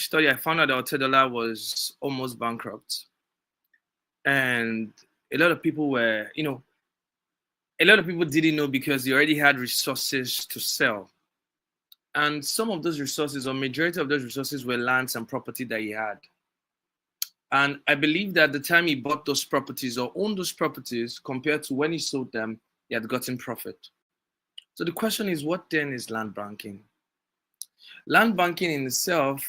study, I found out that Otedola was almost bankrupt. And a lot of people were, a lot of people didn't know because they already had resources to sell. And some of those resources, or majority of those resources, were lands and property that he had. And I believe that the time he bought those properties or owned those properties compared to when he sold them, he had gotten profit. So the question is, what then is land banking? Land banking in itself,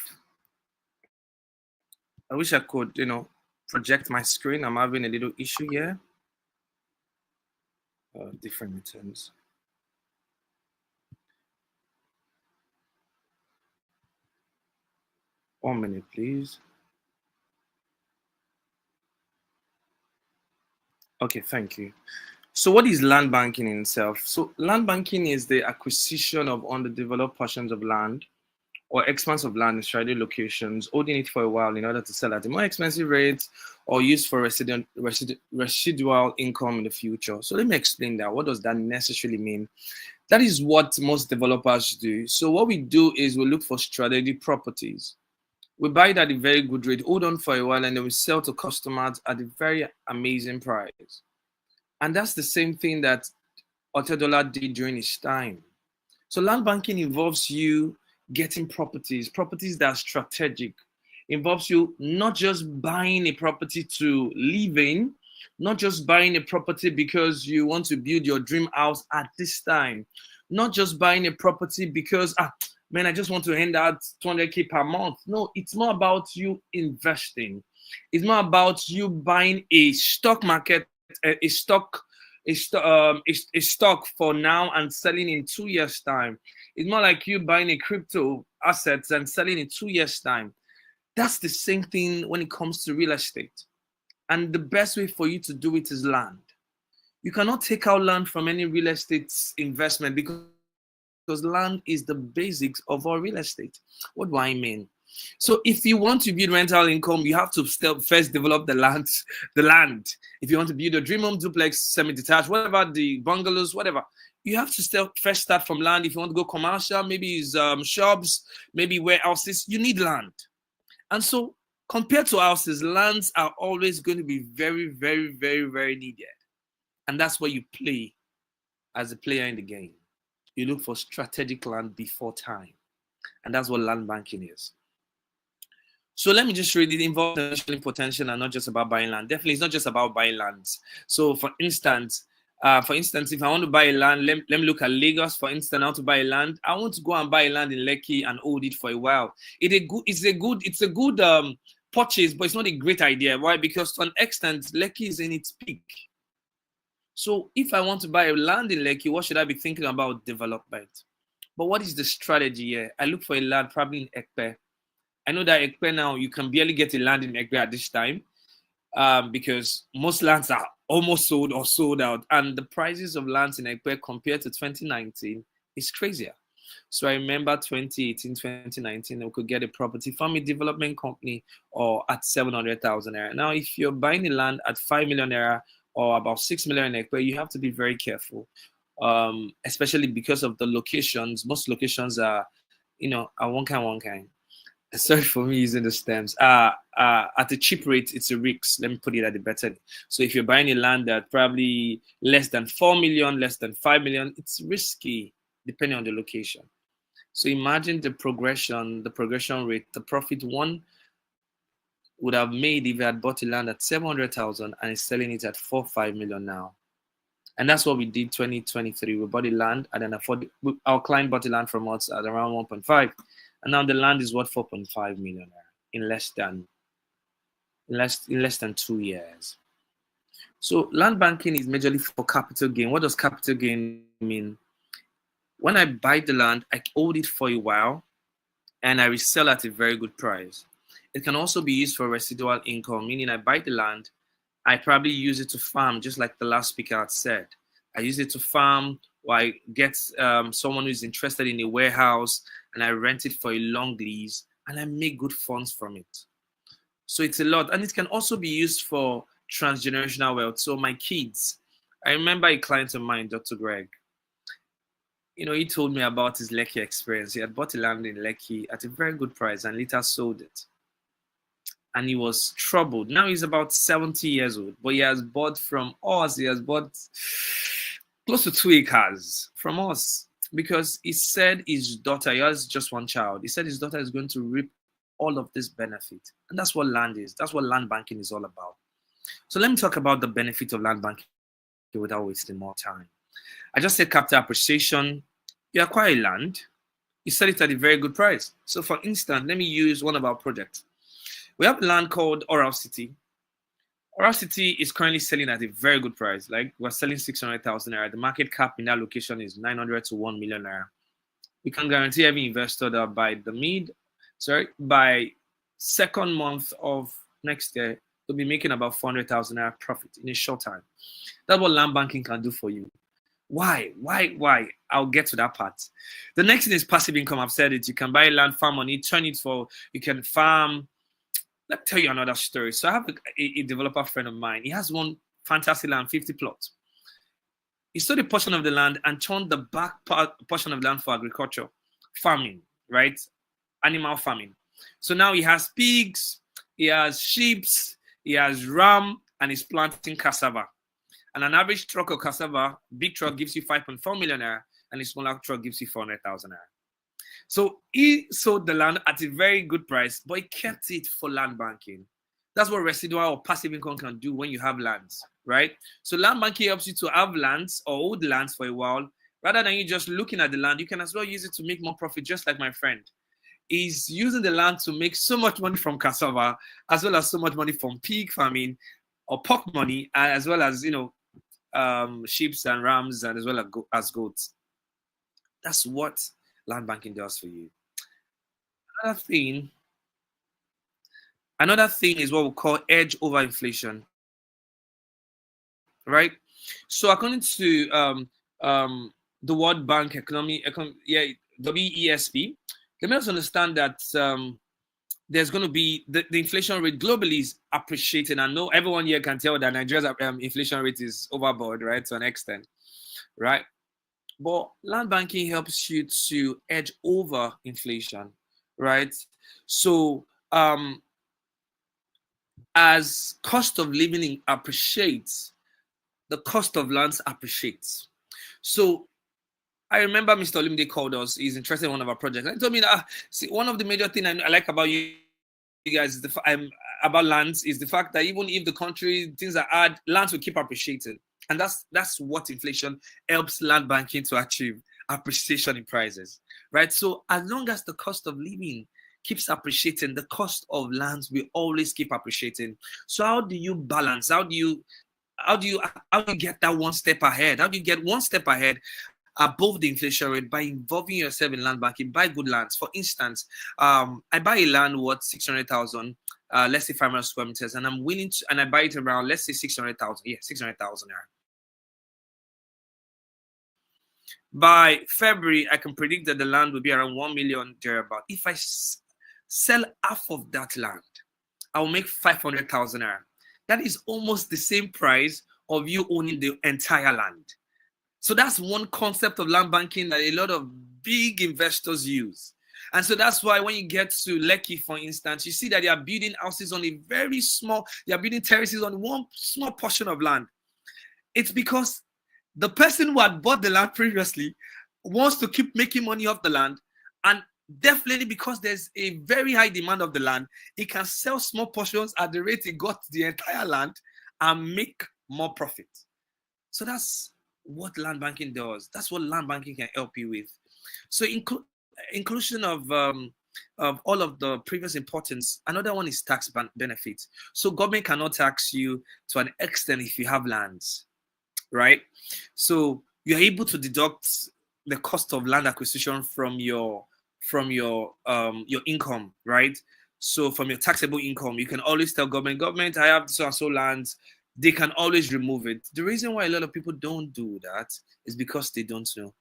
I wish I could, project my screen. I'm having a little issue here. Different returns. One minute, please. Okay, thank you. So what is land banking in itself? So land banking is the acquisition of underdeveloped portions of land or expanse of land in strategic locations, holding it for a while in order to sell at a more expensive rate or use for residual income in the future. So let me explain that. What does that necessarily mean? That is what most developers do. So what we do is we look for strategic properties. We buy it at a very good rate, hold on for a while, and then we sell to customers at a very amazing price. And that's the same thing that Otedola did during his time. So land banking involves you getting properties that are strategic. Involves you not just buying a property to live in, not just buying a property because you want to build your dream house at this time, not just buying a property because man, I just want to hand out 200K per month. No, it's more about you investing. It's more about you buying a stock market, a stock for now and selling in 2 years' time. It's more like you buying a crypto assets and selling in 2 years' time. That's the same thing when it comes to real estate. And the best way for you to do it is land. You cannot take out land from any real estate investment because land is the basics of all real estate. What do I mean? So if you want to build rental income, you have to first develop the land. The land. If you want to build a dream home, duplex, semi-detached, whatever, the bungalows, whatever, you have to first start from land. If you want to go commercial, maybe it's shops, maybe warehouses, you need land. And so compared to houses, lands are always going to be very, very, very, very needed. And that's where you play as a player in the game. You look for strategic land before time. And that's what land banking is. So let me just read it. Involves financial potential and not just about buying land. Definitely, it's not just about buying lands. So for instance, if I want to buy a land, let me look at Lagos. For instance, I want to buy a land. I want to go and buy a land in Lekki and hold it for a while. It's a good purchase, but it's not a great idea. Why? Because to an extent, Lekki is in its peak. So if I want to buy a land in Lekki, what should I be thinking about? Development. But what is the strategy here? I look for a land probably in Ekpe. I know that Ekpe now, you can barely get a land in Ekpe at this time because most lands are almost sold or sold out. And the prices of lands in Ekpe compared to 2019 is crazier. So I remember 2018, 2019, we could get a property from a development company or at 700,000 naira. Now, if you're buying a land at 5 million naira or about 6 million in Ekpe, you have to be very careful, especially because of the locations. Most locations are, are one kind. Sorry for me using the stems. At a cheap rate, it's a risk. Let me put it at the better. So if you're buying a land at probably less than 4 million, less than 5 million, it's risky depending on the location. So imagine the progression rate, the profit one would have made if you had bought a land at 700,000 and is selling it at 4-5 million now. And that's what we did 2023. We bought a land and then our client bought a land from us at around 1.5. And now the land is worth 4.5 million in less than 2 years. So land banking is majorly for capital gain. What does capital gain mean? When I buy the land, I hold it for a while and I resell at a very good price. It can also be used for residual income, meaning I buy the land, I probably use it to farm, just like the last speaker had said. I use it to farm, or I get someone who's interested in a warehouse and I rent it for a long lease and I make good funds from it. So it's a lot. And it can also be used for transgenerational wealth. So my kids, I remember a client of mine, Dr. Greg. he told me about his Lekki experience. He had bought a land in Lekki at a very good price and later sold it. And he was troubled. Now he's about 70 years old, but he has bought from us. He has bought close to 2 acres from us because he said his daughter, he has just one child. He said his daughter is going to reap all of this benefit. And that's what land is. That's what land banking is all about. So let me talk about the benefit of land banking without wasting more time. I just said capital appreciation. You acquire land, you sell it at a very good price. So for instance, let me use one of our projects. We have land called Oral City. Oral City is currently selling at a very good price. Like we're selling 600,000 naira. The market cap in that location is 900 to 1 million naira. We can guarantee every investor that by second month of next year, they'll be making about 400,000 naira profit in a short time. That's what land banking can do for you. Why? I'll get to that part. The next thing is passive income. I've said it. You can buy land, farm on it, turn it for, you can farm. Let me tell you another story. So I have a developer friend of mine. He has one fantastic land, 50 plots. He sold a portion of the land and turned the back portion of the land for agriculture, farming, right? Animal farming. So now he has pigs, he has sheep, he has ram, and he's planting cassava. And an average truck of cassava, big truck gives you 5.4 million naira, and a smaller truck gives you 400,000 naira. So he sold the land at a very good price, but he kept it for land banking. That's what residual or passive income can do when you have lands, right? So land banking helps you to have lands or hold lands for a while. Rather than you just looking at the land, you can as well use it to make more profit, just like my friend. He's using the land to make so much money from cassava, as well as so much money from pig farming or pork money, as well as, sheep and rams, and as well as goats. That's what land banking does for you. Another thing is what we call edge over inflation, right? So according to the World Bank WESP, let me also understand that there's going to be the inflation rate globally is appreciating. I know everyone here can tell that Nigeria's inflation rate is overboard, right, to an extent, right? But land banking helps you to edge over inflation, right? So as cost of living appreciates, the cost of lands appreciates. So I remember Mr. Olimide called us. He's interested in one of our projects. And he told me that one of the major things I like about you guys is about lands is the fact that even if the country things are hard, lands will keep appreciating. And that's what inflation helps land banking to achieve, appreciation in prices, right? So as long as the cost of living keeps appreciating, the cost of lands will always keep appreciating. So how do you balance? How do you get that one step ahead? How do you get one step ahead above the inflation rate? By involving yourself in land banking. Buy good lands. For instance, I buy a land worth 600,000, let's say 500 square meters, and I'm willing to, and I buy it around, let's say 600,000. Yeah, 600,000. By February, I can predict that the land will be around 1 million thereabout. If I sell half of that land, I will make 500,000 naira. That is almost the same price of you owning the entire land. So that's one concept of land banking that a lot of big investors use. And so that's why when you get to Lekki, for instance, you see that they are building houses on a very small, they are building terraces on one small portion of land. It's because the person who had bought the land previously wants to keep making money off the land. And definitely because there's a very high demand of the land, he can sell small portions at the rate he got the entire land and make more profit. So that's what land banking does. That's what land banking can help you with. So inclusion of all of the previous importance, another one is tax benefits. So government cannot tax you to an extent if you have lands, right? So you're able to deduct the cost of land acquisition from your income, right? So from your taxable income, you can always tell government, I have so and so lands. They can always remove it. The reason why a lot of people don't do that is because they don't know.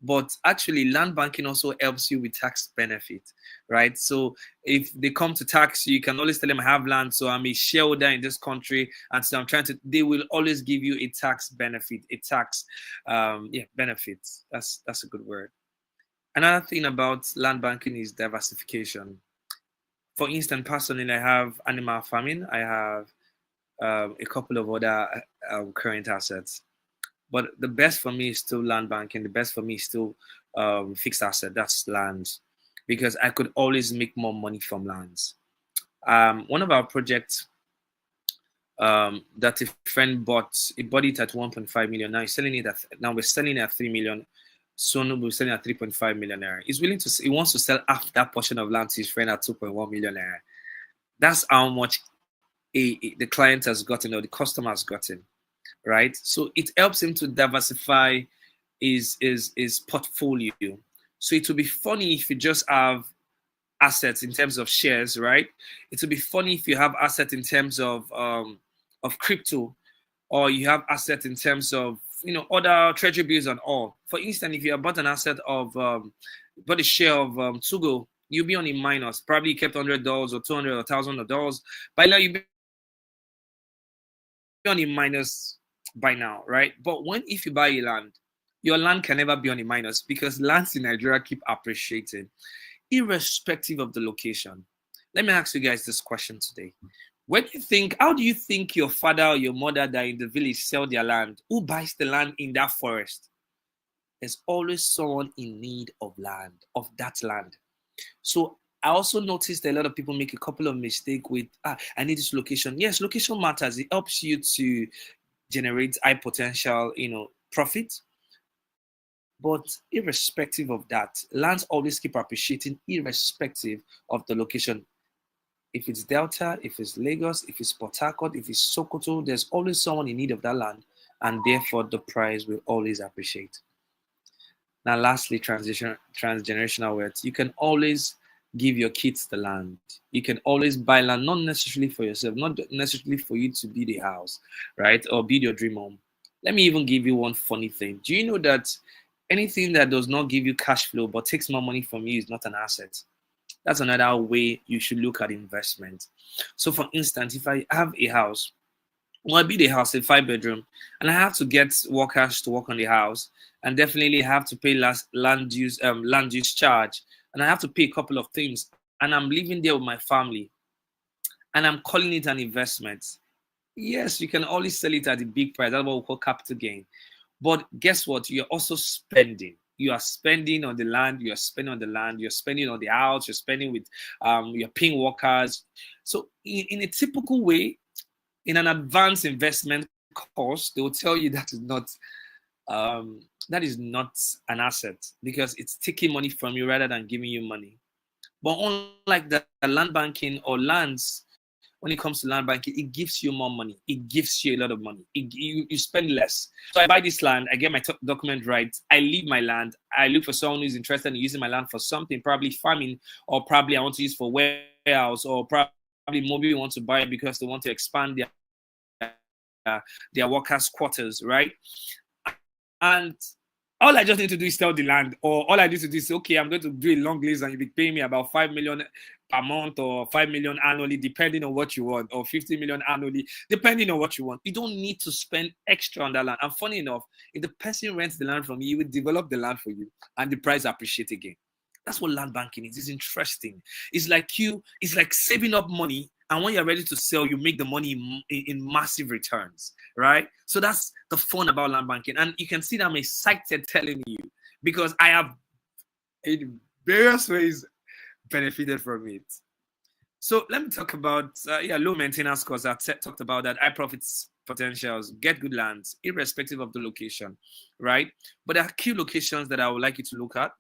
But actually, land banking also helps you with tax benefit, right? So if they come to tax you, you can always tell them I have land, so I'm a shareholder in this country, and so I'm trying to. They will always give you a tax benefit, a tax, benefits. That's a good word. Another thing about land banking is diversification. For instance, personally, I have animal farming. I have a couple of other current assets. But the best for me is still land banking. The best for me is still fixed asset. That's lands, because I could always make more money from lands. One of our projects that a friend bought, he bought it at 1.5 million. Now he's selling it at now we're selling it at 3 million. Soon we're selling at 3.5 million naira. He's willing to. He wants to sell half that portion of land to his friend at 2.1 million naira. That's how much the client has gotten or the customer has gotten, right? So it helps him to diversify his portfolio. So it would be funny if you just have assets in terms of shares, right? It would be funny if you have assets in terms of crypto, or you have assets in terms of other treasury bills and all. For instance, if you have bought an asset of bought a share of Tugo, you'll be on a minus. Probably you kept $100 or 200 or $1,000. By now you'll be on a minus by now, right? But when if you buy a land, your land can never be on a minus, because lands in Nigeria keep appreciating, irrespective of the location. Let me ask you guys this question today. How do you think your father or your mother that in the village sell their land? Who buys the land in that forest? There's always someone in need of land, of that land. So I also noticed a lot of people make a couple of mistakes with, I need this location. Yes, location matters. It helps you to generate high potential, profit. But irrespective of that, lands always keep appreciating irrespective of the location. If it's Delta, if it's Lagos, if it's Port Harcourt, if it's Sokoto, there's always someone in need of that land, and therefore the price will always appreciate. Now, lastly, transgenerational wealth. You can always give your kids the land. You can always buy land, not necessarily for yourself, not necessarily for you to build a house, right? Or build your dream home. Let me even give you one funny thing. Do you know that anything that does not give you cash flow but takes more money from you is not an asset? That's another way you should look at investment. So, for instance, if I have a house, I build a house, a 5-bedroom, and I have to get workers to work on the house, and definitely have to pay land use charge, and I have to pay a couple of things, and I'm living there with my family, and I'm calling it an investment. Yes, you can always sell it at a big price. That's what we call capital gain. But guess what? You're also spending. You are spending on the land. You are spending on the land. You're spending on the house. You're spending with, you're paying workers. So in a typical way, in an advanced investment course, they will tell you that is not an asset, because it's taking money from you rather than giving you money. But unlike the land banking or lands, when it comes to land banking, it gives you more money. It gives you a lot of money. You spend less. So I buy this land, I get my document right, I leave my land, I look for someone who's interested in using my land for something, probably farming, or probably I want to use for warehouse, or probably maybe want to buy it because they want to expand their workers' quarters, right? And all I just need to do is sell the land, or all I need to do is, okay, I'm going to do a long lease and you'll be paying me about 5 million per month or 5 million annually, depending on what you want, or 50 million annually, depending on what you want. You don't need to spend extra on that land. And funny enough, if the person rents the land from you, he will develop the land for you and the price appreciate again. That's what land banking is. It's interesting. It's like saving up money, and when you're ready to sell, you make the money in massive returns, right? So that's the fun about land banking. And you can see that I'm excited telling you, because I have in various ways benefited from it. So let me talk about low maintenance costs. I talked about that. High profits potentials, get good lands, irrespective of the location, right? But there are key locations that I would like you to look at.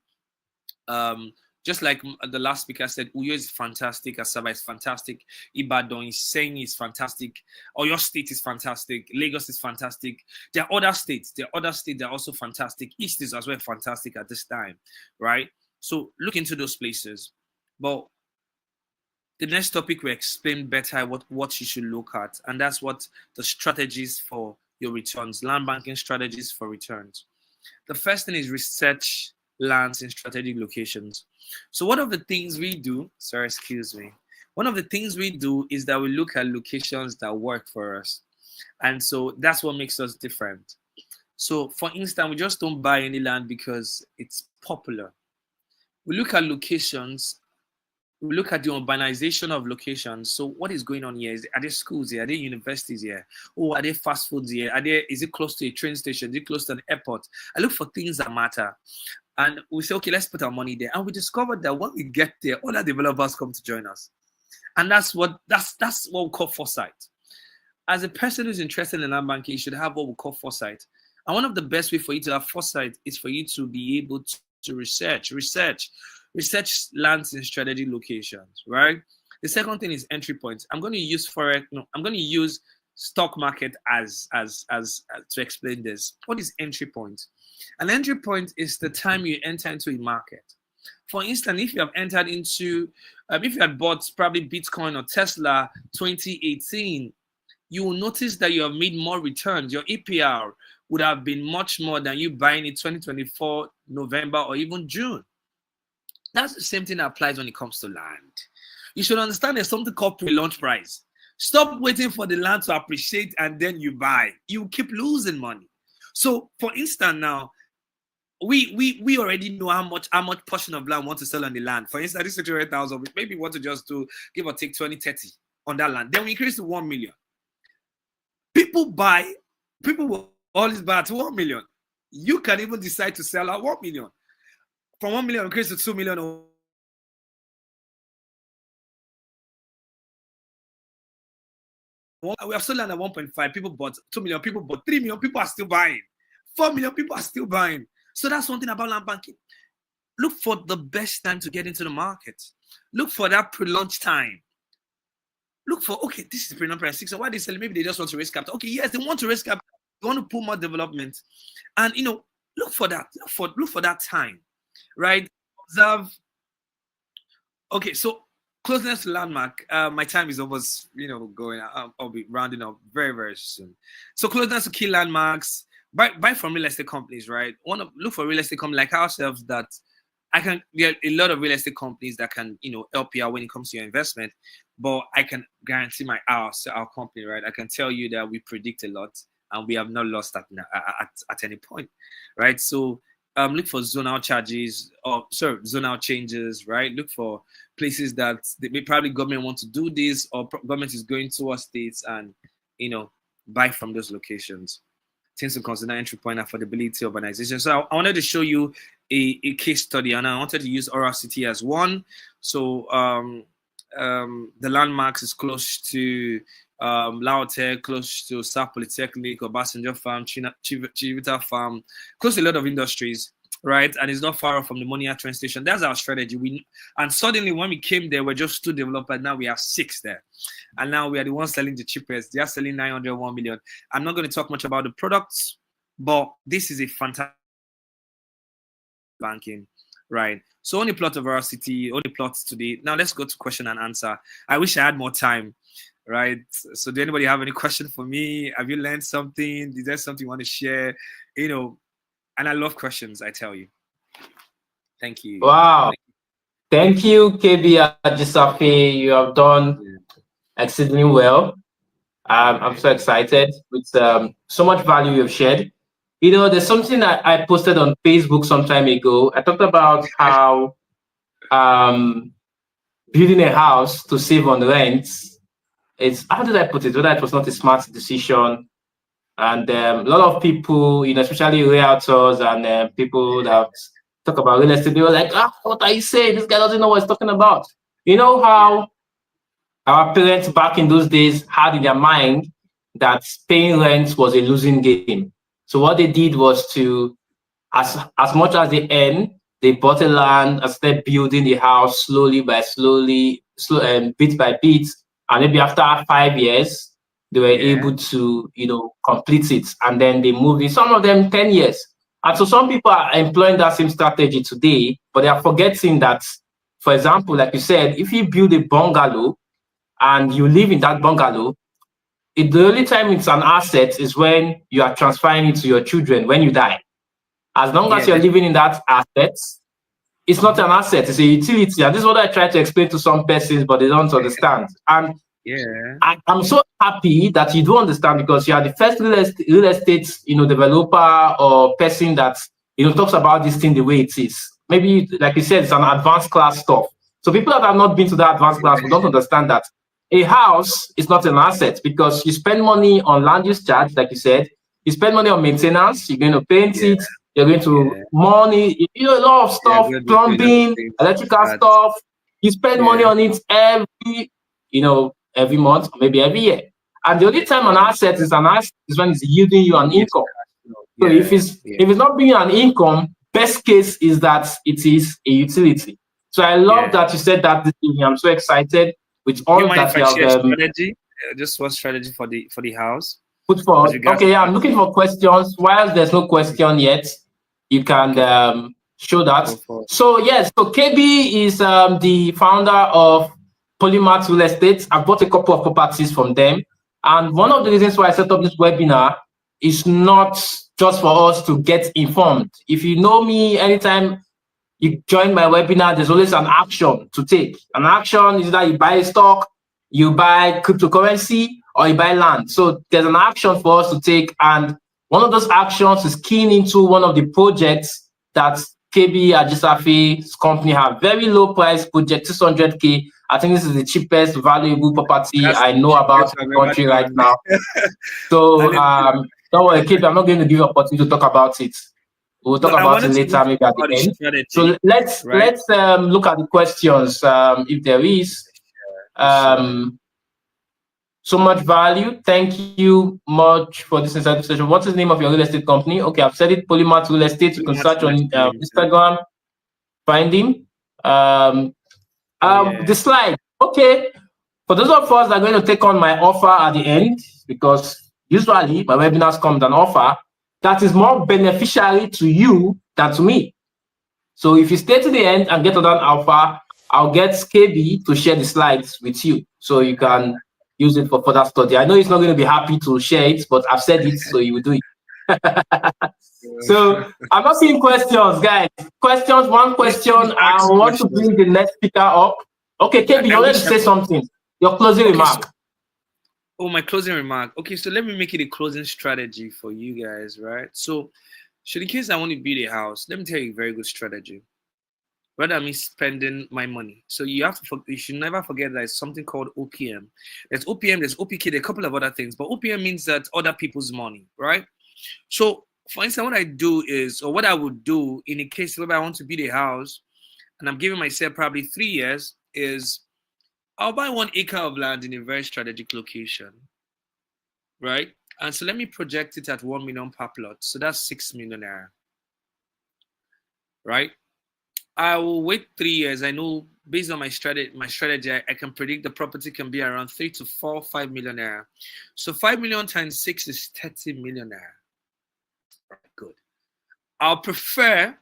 Just like the last speaker said, Uyo is fantastic, Asaba is fantastic, Ibadan is saying is fantastic, Oyo State is fantastic, Lagos is fantastic. There are other states that are also fantastic. East is as well fantastic at this time, right? So look into those places. But the next topic will explain better what you should look at, and that's what the strategies for your returns, land banking strategies for returns. The first thing is research lands in strategic locations. So one of the things we do, sorry, excuse me. One of the things we do is that we look at locations that work for us. And so that's what makes us different. So for instance, we just don't buy any land because it's popular. We look at locations, we look at the urbanization of locations. So what is going on here? Are there schools here? Are there universities here? Oh, are there fast foods here? Is it close to a train station? Is it close to an airport? I look for things that matter. And we say, okay, let's put our money there. And we discovered that when we get there, other developers come to join us. And that's what we call foresight. As a person who's interested in land banking, you should have what we call foresight. And one of the best ways for you to have foresight is for you to be able to research lands in strategic locations, right? The second thing is entry points. I'm going to use forex. No, I'm going to use stock market as to explain this. What is entry point? An entry point is the time you enter into a market. For instance, if you have entered into, if you had bought probably Bitcoin or Tesla 2018, you will notice that you have made more returns. Your APR would have been much more than you buying in 2024 November or even June. That's the same thing that applies when it comes to land. You should understand there's something called pre-launch price. Stop waiting for the land to appreciate and then you buy. You keep losing money. So, for instance, now we already know how much portion of land we want to sell on the land. For instance, this 600,000, maybe we want to just do give or take 20, 30 on that land. Then we increase to 1 million. People will always buy at 1 million. You can even decide to sell at 1 million. From 1 million increase to 2 million. We have sold land at 1.5. People bought 2 million. People bought 3 million. People are still buying. 4 million people are still buying. So that's one thing about land banking. Look for the best time to get into the market. Look for that pre-launch time. Look for, okay, this is the pre-launch price 6. So why are they selling? Maybe they just want to raise capital. Okay, yes, they want to raise capital. They want to put more development. And, look for that. Look for that time, right? Observe. Okay, so closeness to landmark. My time is almost, going. I'll be rounding up very, very soon. So closeness to key landmarks. Buy from real estate companies, right? Want to look for real estate companies like ourselves that there are a lot of real estate companies that can, help you out when it comes to your investment. But I can guarantee our company, right? I can tell you that we predict a lot and we have not lost at any point, right? So look for zonal changes, right? Look for places that probably government want to do this or government is going towards states and, buy from those locations. Things to consider: entry point, affordability, urbanization. So I wanted to show you a case study, and I wanted to use Oral City as one. So the landmarks is close to Lautech, close to South Polytechnic, Obasanjo Farm, Chivita Farm, close to a lot of industries, right? And it's not far off from the Monia train station. That's our strategy. And suddenly when we came there, we're just 2 developers. Now we have 6 there. And now we are the ones selling the cheapest. They are selling 900, 1 million. I'm not going to talk much about the products, but this is a fantastic banking, right? So only plot of our city, only plots today. Now let's go to question and answer. I wish I had more time, right? So do anybody have any question for me? Have you learned something? Is there something you want to share? And I love questions, I tell you. Thank you. Wow. Thank you, Kabir Ajisafe. You have done exceedingly well. I'm so excited with so much value you've shared. There's something that I posted on Facebook some time ago. I talked about how building a house to save on rent, how did I put it? Whether it was not a smart decision. And a lot of people, especially realtors and people that talk about real estate, they were like, what are you saying? This guy doesn't know what he's talking about. You know how our parents back in those days had in their mind that paying rent was a losing game. So what they did was to, as much as they earn, they bought a land and started building the house slowly, bit by bit. And maybe after 5 years, they were able to, complete it. And then they moved in, some of them 10 years. And so some people are employing that same strategy today, but they are forgetting that, for example, like you said, if you build a bungalow and you live in that bungalow, the only time it's an asset is when you are transferring it to your children when you die. As long as Yeah, you're that, living in that asset, it's not an asset, it's a utility. And this is what I try to explain to some persons, but they don't understand. And yeah, I'm so happy that you do understand, because you are the first real estate, developer or person that talks about this thing the way it is. Maybe, like you said, it's an advanced class stuff. So people that have not been to that advanced class will don't understand that a house is not an asset, because you spend money on land use charge, like you said, you spend money on maintenance, you're going to paint yeah, it, you're going to yeah. money, a lot of Yeah, stuff, good with doing other plumbing, things. electrical But stuff. You spend money yeah, on it every month, maybe every year. And the only time an yeah, asset is an asset is when it's yielding you an yes, income. So if yeah, it's yeah, if it's not bringing an income, best case is that it is a utility. So I love yeah. that you said that this evening. I'm so excited with Do you all mind if that I you have share a strategy? Just one strategy for the house put as forward. regards Okay, to yeah, I'm that. looking for questions. While there's no question yet, you can Okay, show that. go for it. So yes, so KB is the founder of Polymath Real Estate. I bought a couple of properties from them, and one of the reasons why I set up this webinar is not just for us to get informed. If you know me, anytime you join my webinar, there's always an action to take. An action is that you buy a stock, you buy cryptocurrency, or you buy land. So there's an action for us to take. And one of those actions is keying into one of the projects that Kabir Ajisafe's company have. Very low price project, 600K. I think this is the cheapest valuable property That's I the know about cheapest in I've the ever country right done. now. So And it, don't worry, Kabir, I'm not going to give you an opportunity to talk about it. We'll no, talk I about it wanted to later, know maybe at the about the end. So strategy, let's right? let's look at the questions, if there is. Yes, sir. So much value. Thank you much for this insightful session. What's the name of your real estate company? Okay, I've said it. Polymath Real Estate. You Pretty can much search on limited. Instagram, find him. Um, Oh the yeah. slide. Okay, for those of us that are going to take on my offer at the end, because usually my webinars come with an offer that is more beneficiary to you than to me. So if you stay to the end and get to that alpha, I'll get KB to share the slides with you so you can use it for further study. I know he's not going to be happy to share it, but I've said it, so you will do it. So I'm not seeing questions, guys. Questions, one Let question. me I ask want to questions. bring the next speaker up. Okay, KB, I you wanted to wish I say could. something. Your closing Okay, so remark. oh, my closing remark. Okay, so let me make it a closing strategy for you guys, right? So, should in case I want to build a house, let me tell you a very good strategy. Rather than me spending my money. So you should never forget that it's something called OPM. There's OPM, there's OPK, there are a couple of other things, but OPM means that other people's money, right? So for instance, what I do is, or what I would do in a case where I want to build a house and I'm giving myself probably 3 years, is I'll buy 1 acre of land in a very strategic location, right? And so let me project it at 1 million per plot. So that's 6 million naira, right? I will wait 3 years. I know based on my strategy, I can predict the property can be around 3 to 4, 5 million naira. So 5 million times 6 is 30 million naira. Right, good. I'll prefer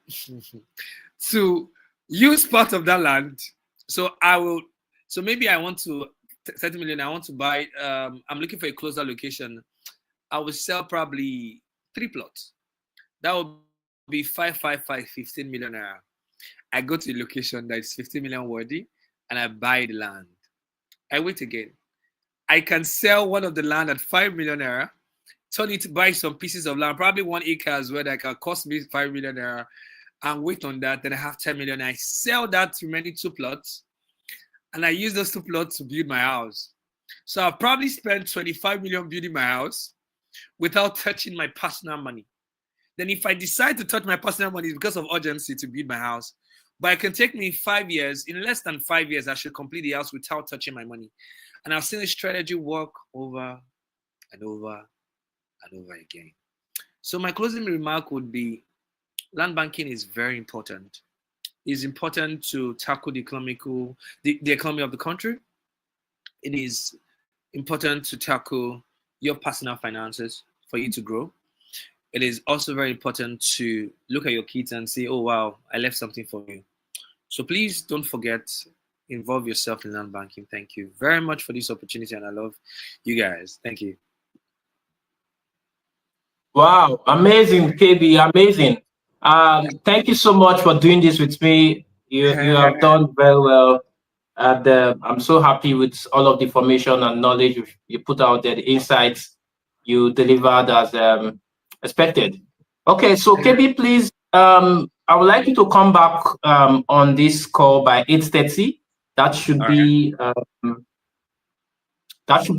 to use part of that land. So I will. So maybe I want to 30 million. I want to buy. I'm looking for a closer location. I will sell probably 3 plots. That will be 15 million naira. I go to a location that is 50 million worthy and I buy the land. I wait again. I can sell one of the land at 5 million naira, turn it to buy some pieces of land, probably 1 acre as well, that can cost me 5 million naira, and wait on that. Then I have 10 million. I sell that remaining 2 plots and I use those 2 plots to build my house. So I've probably spent 25 million building my house without touching my personal money. Then if I decide to touch my personal money, it's because of urgency to build my house. But it can take me 5 years. In less than 5 years, I should complete the house without touching my money. And I've seen this strategy work over and over and over again. So my closing remark would be land banking is very important. It's important to tackle the economy of the country. It is important to tackle your personal finances for you to grow. It is also very important to look at your kids and say, oh, wow, I left something for you. So please don't forget, involve yourself in land banking. Thank you very much for this opportunity, and I love you guys. Thank you. Wow, amazing, KB, amazing. Thank you so much for doing this with me. You have done very well. And I'm so happy with all of the information and knowledge you put out there, the insights you delivered as expected. Okay, so KB, please, I would like you to come back on this call by 8:30. That should All right. be that should